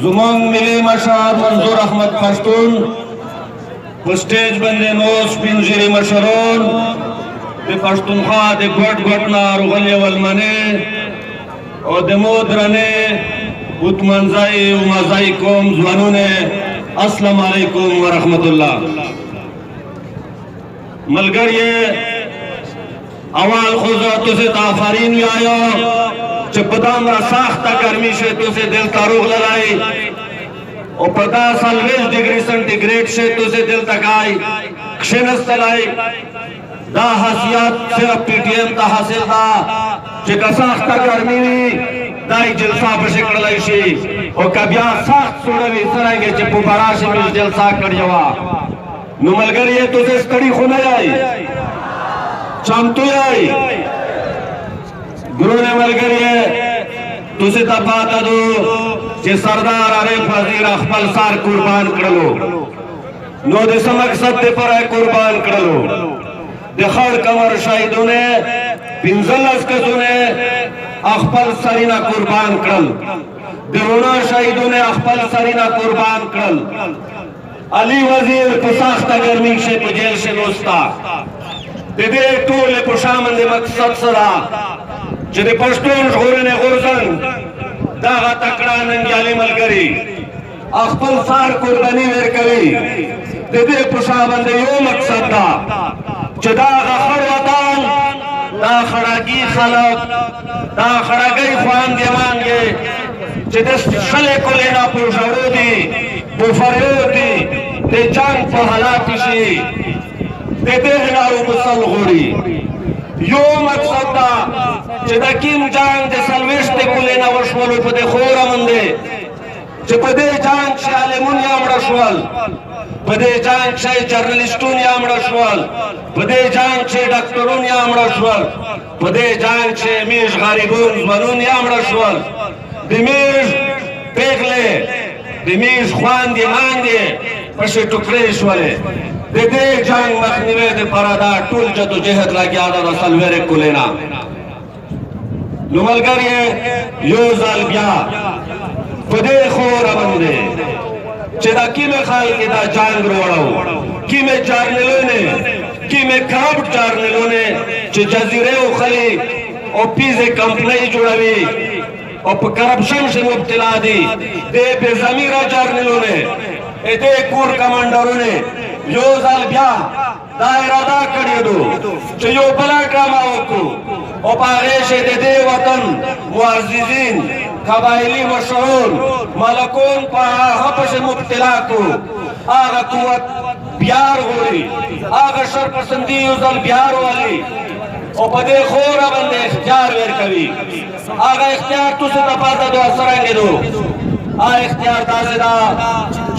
زمان ملی مشار منظور احمد پشتون پسٹیج بندے نوس پنجری مشرون دے پشتونخوا دے گوٹ گوٹنا رغلی والمنے اور دے مودرنے اتمنزائی و مزائی کوم زوانونے السلام علیکم ورحمت اللہ ملگر یہ اول خوزا تو سے تافرین بھی آیا چپدام را ساختہ گرمی سے تو سے دل تاروغ للائی اور پدا سالویج ڈگری سنٹیگریڈ سے تو سے دل تک آئی کشنس تلائی دا حسیات صرف پی ٹی ایم تا حاصل دا چکا ساختہ گرمی بھی دائی جلسہ پشکڑ لائشی اور کبیا ساخت سوڑوی سرائیں گے چپو براشی مل جلسہ کر جوا نملگر یہ تو سے سکڑی خونے آئی چامتو آئی گرو نے ملگر یہ تو سے تپاتا دو چه سردار عریف وزیر اخپل سار قربان کرلو نو دے سمقصد دے پر ہے قربان کرلو دے خڑ کمر شاہدوں نے پنزل اسکتوں نے اخپل سرینا قربان کرل دے رونا شاہدوں نے اخپل سرینا قربان کرل علی وزیر پساختہ گرمی سے پجیل سے نوستا دے دے طول پشامن دے مقصد صدا چه دے پشتون غورن غرزن داغا تکڑا ننگیالی ملگری اخپل سار قربانی ورکوی دے دے پشامن دے یو مقصد دا چه داغا خڑ وطان دا خڑاگی خلق دا خڑاگی خوان دیمان گے چه دے شلے کو لینا پوشارو دی پوفریو دی دے جنگ پا حالاتی شی دے دیغنارو مسل غوری یو مقصد دا چه دا کیم جنگ دے سلوشتے کو لینا وشولو پا دے خورا من دے چه پا دے جنگ شے علمون یامڑا شوال پا دے جنگ شے جرنلسٹون یامڑا شوال پا دے جنگ شے ڈاکٹرون یامڑا شوال پا دے جنگ شے میش غریبون زمانون یامڑا شوال دے میش پیغلے دے میش خوان دی مان دی پشے ٹکرے شوالے دے دے جنگ مخنوے دے پرادا ٹول جدو جہد لگی آدھا دا سلویرے کو لینا نملگر یہ یو زال بیا پدے خورا بندے چه دا کی میں خال کی دا جنگ روڑاو کی میں جارنلو نے کی میں کرابٹ جارنلو نے چه جزیرے و خلی او پیزے کمپنی جوڑاوی او پا کرپشن سے مبتلا دی دے بے زمیرہ جارنلو نے اے دے کور کمانڈرو نے یو زال بیا دا ارادہ کری دو چه یو بلا ڈراما ہوکو او پاغیش دے دے وطن معززین قبائلی مشہور ملکون پا حپش مبتلا کو آغا قوت بیار ہوئی آغا شرپسندی یو زال بیار والی او پدے خورا بندے اختیار ویر کبھی آغا اختیار تو سے تپاتا دو اثرانگے دو اختیار تازه دا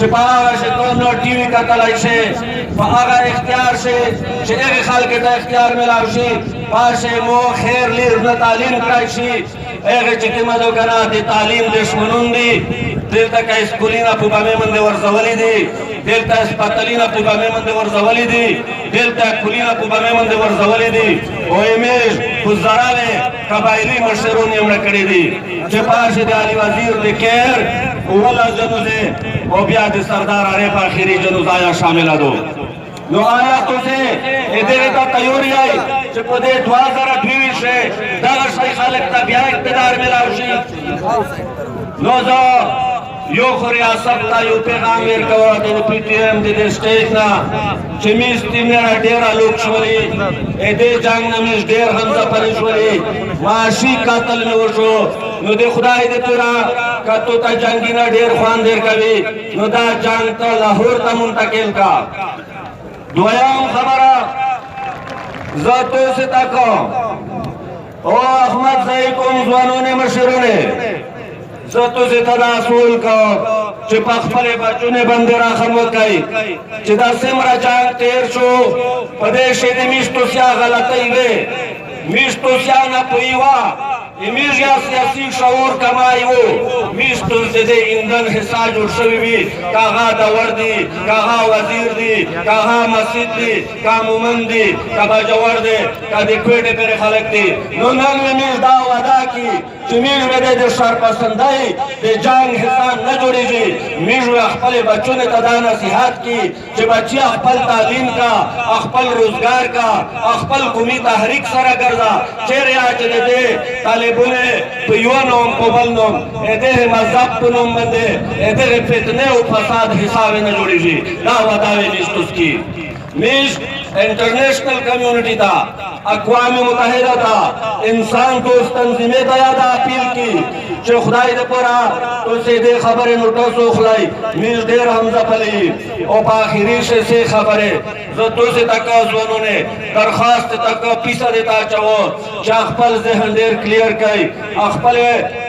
چه پا آغا شه گورنر ٹی وی کا کلائی شه پا آغا اختیار شه چه ایغی خالک تا اختیار ملاو شه پا شه مو خیر لیر نا تعلیم کرائی شه ایغی چه کمدو کنا دی تعلیم دشمنون دی دل تا که اسکولینا پوبا میمن دی ورزولی دی دل تا اسپاتلینا پوبا میمن دی ورزولی دی دل تا کلینا پوبا میمن دی ورزولی دی او امیش خزداران قبائلی مشترون یمنا کری دی چه پا شه دی علی وزیر دی کیر اولا جنوز او بیا دی سردار عریف آخری جنوز آیا شامل دو نو آیا تو سے ادھر تا تیوری آئی چه پدے 2028 سے داغر شای خالق تا بیا اقتدار ملاو شی نو زا یو خریاست تا یو پیغام ویر کورا دو پی ٹی ایم دی سٹیج نا چه میستی میرا دیرا لوک شولی ایدے جنگ نمیش دیر حمزہ پری شولی معاشی قاتل میں وشو نو دے خدای دے پورا کتو تا جنگی نا دیر خوان دیر کبھی نو دا جنگ تا لاہور تا منتقل کا دویام خبرہ ذاتو سے تاکو او احمد زائکم زوانون مشرونے ذاتو سے تداسول کا چه پخپل بچونے بندے را خموکائی چه دا سمرا جنگ تیر شو پدیشی دی میشتو سیا غلطی وے میشتو سیا نا پویوا امیش یا سیاسی شعور کمائی وہ میشتو سے دے اندن حصہ جوڑ شوی بھی کاغا دور دی کاغا وزیر دی کاغا مسجد دی کا مومن دی کا بجور دی کا دی کوئٹے پر خلق دی نو ننگ میں میش دا ودا کی چمیش میں دے شر پسندائی دے جنگ حصہ نہ جوڑ میجو خپل بچوں نے تدا نصیحت کی چې بچی خپل تعلیم کا خپل روزگار کا خپل قومي تحریک سره ګرځا چیرې اچ دې طالبونه په یو نوم په بل نوم دې مذهب په نوم باندې دې فتنه او فساد حساب نه جوړیږي دا وداوي نشته کی میش international community था अक़वाम मुत्तहिदा था इंसान दोस्त तंजीमें दयादा अपील की जो खुदाई दे पूरा तो से दे खबरें नोटो सोखलाई मिल देर हमजा फली और आखिरी से खबरें जो तो से तक उन्होंने दरखास्त तक पीसा देता चाहो चाखपल जहन देर क्लियर कई अखपल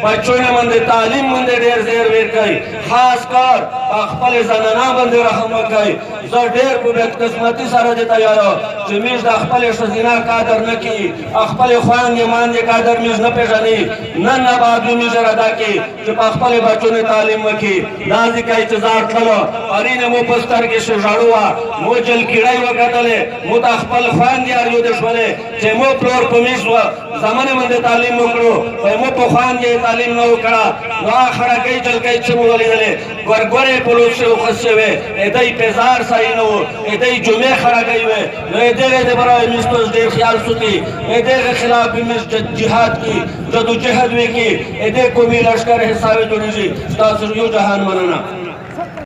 बच्चों ने मंदे तालीम मंदे देर देर वेर कई खास कर अखपल जनाना बंदे रहम कई जो देर बुबत किस्मती सारा देता यारो जमीज द अखपल शजीना कादर न की अखपल ख्वान ये मान ये कादर मिज न पेशानी न बादू मिज अदा की जो अखपल बच्चों ने तालीम की नाजी का इंतजार खलो और इन्हें मो पस्तर के शजाड़ुआ मो जल कीड़ाई वकतले मो अखपल ख्वान यार यो देशवले जे मो फ्लोर पमिस व जमाने मंदे तालीम मोकड़ो भाई मो पखान ये तालीम न उकड़ा वा खड़ा कई चल कई छमो वाली दले गोरे पुलिस से उखसे वे एदई पेजार साई नो एदई जुमे खड़ा गई वे एदे दे बरा मिस्तोस दे ख्याल सुती एदे के खिलाफ मिस जिहाद की जदोजहद वे की एदे को भी लश्कर हिसाब जोड़ी सी तासर यो जहान मनना